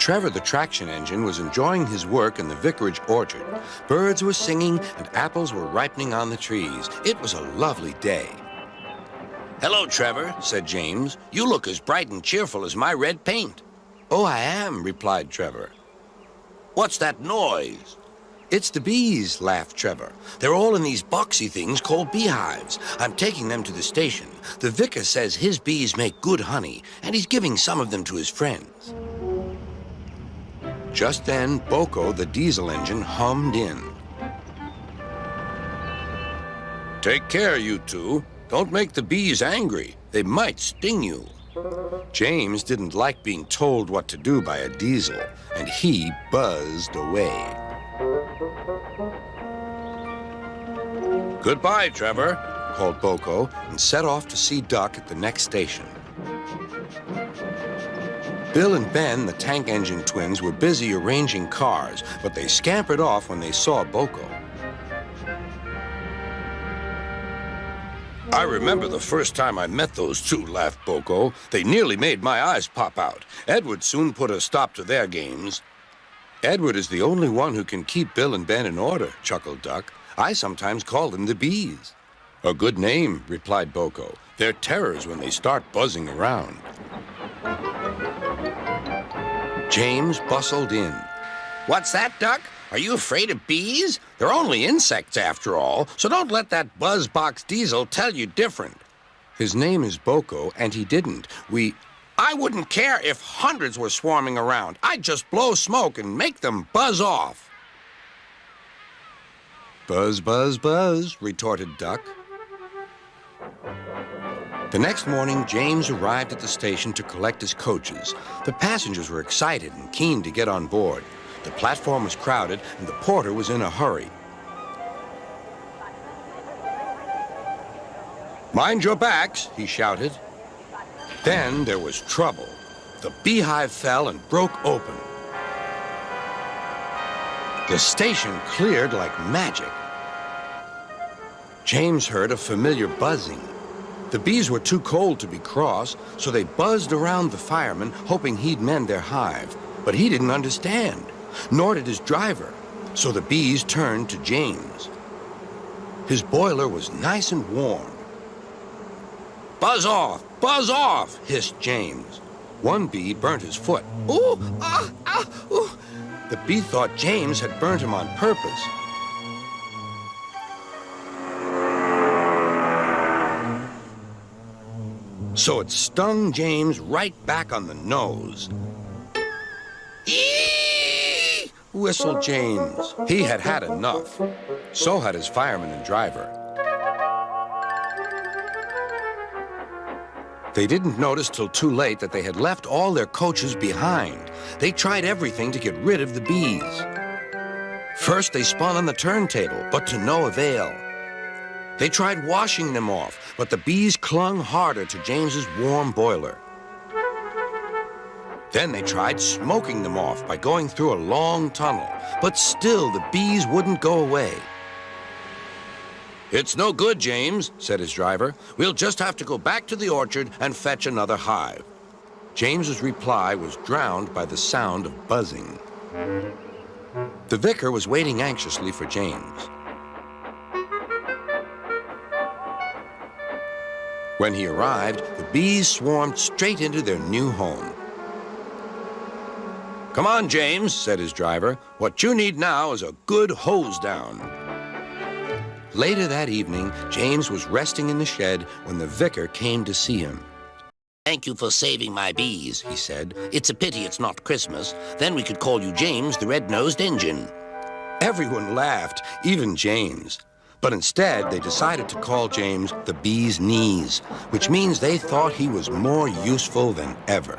Trevor the traction engine was enjoying his work in the vicarage orchard, birds were singing and apples were ripening on the trees. It was a lovely day. "Hello, Trevor," said James. "You look as bright and cheerful as my red paint." "Oh, I am," replied Trevor. "What's that noise?" "It's the bees," laughed Trevor. "They're all in these boxy things called beehives. I'm taking them to the station. The vicar says his bees make good honey, and he's giving some of them to his friends." Just then, Boko, the diesel engine, hummed in. "Take care, you two. Don't make the bees angry. They might sting you." James didn't like being told what to do by a diesel, and he buzzed away. "Goodbye, Trevor," called Boko, and set off to see Duck at the next station. Bill and Ben, the tank engine twins, were busy arranging cars, but they scampered off when they saw Boko. "I remember the first time I met those two," laughed Boko. "They nearly made my eyes pop out. Edward soon put a stop to their games." "Edward is the only one who can keep Bill and Ben in order," chuckled Duck. "I sometimes call them the bees." "A good name," replied Boko. "They're terrors when they start buzzing around." James bustled in. "What's that, Duck? Are you afraid of bees? They're only insects after all, so don't let that buzzbox diesel tell you different." "His name is Boko, and he didn't. I wouldn't care if hundreds were swarming around. I'd just blow smoke and make them buzz off." "Buzz, buzz, buzz," retorted Duck. The next morning, James arrived at the station to collect his coaches. The passengers were excited and keen to get on board. The platform was crowded, and the porter was in a hurry. "Mind your backs," he shouted. Then there was trouble. The beehive fell and broke open. The station cleared like magic. James heard a familiar buzzing. The bees were too cold to be cross, so they buzzed around the fireman, hoping he'd mend their hive. But he didn't understand, nor did his driver, so the bees turned to James. His boiler was nice and warm. Buzz off," hissed James. One bee burnt his foot. "Ooh, ah, ah, ooh." The bee thought James had burnt him on purpose. So it stung James right back on the nose. "Eee!" whistled James. He had had enough. So had his fireman and driver. They didn't notice till too late that they had left all their coaches behind. They tried everything to get rid of the bees. First, they spun on the turntable, but to no avail. They tried washing them off, but the bees clung harder to James's warm boiler. Then they tried smoking them off by going through a long tunnel, but still the bees wouldn't go away. "It's no good, James," said his driver. "We'll just have to go back to the orchard and fetch another hive." James's reply was drowned by the sound of buzzing. The vicar was waiting anxiously for James. When he arrived, the bees swarmed straight into their new home. "Come on, James," said his driver. "What you need now is a good hose down." Later that evening, James was resting in the shed when the vicar came to see him. "Thank you for saving my bees," he said. "It's a pity it's not Christmas. Then we could call you James the Red-Nosed Engine." Everyone laughed, even James. But instead, they decided to call James the Bee's Knees, which means they thought he was more useful than ever.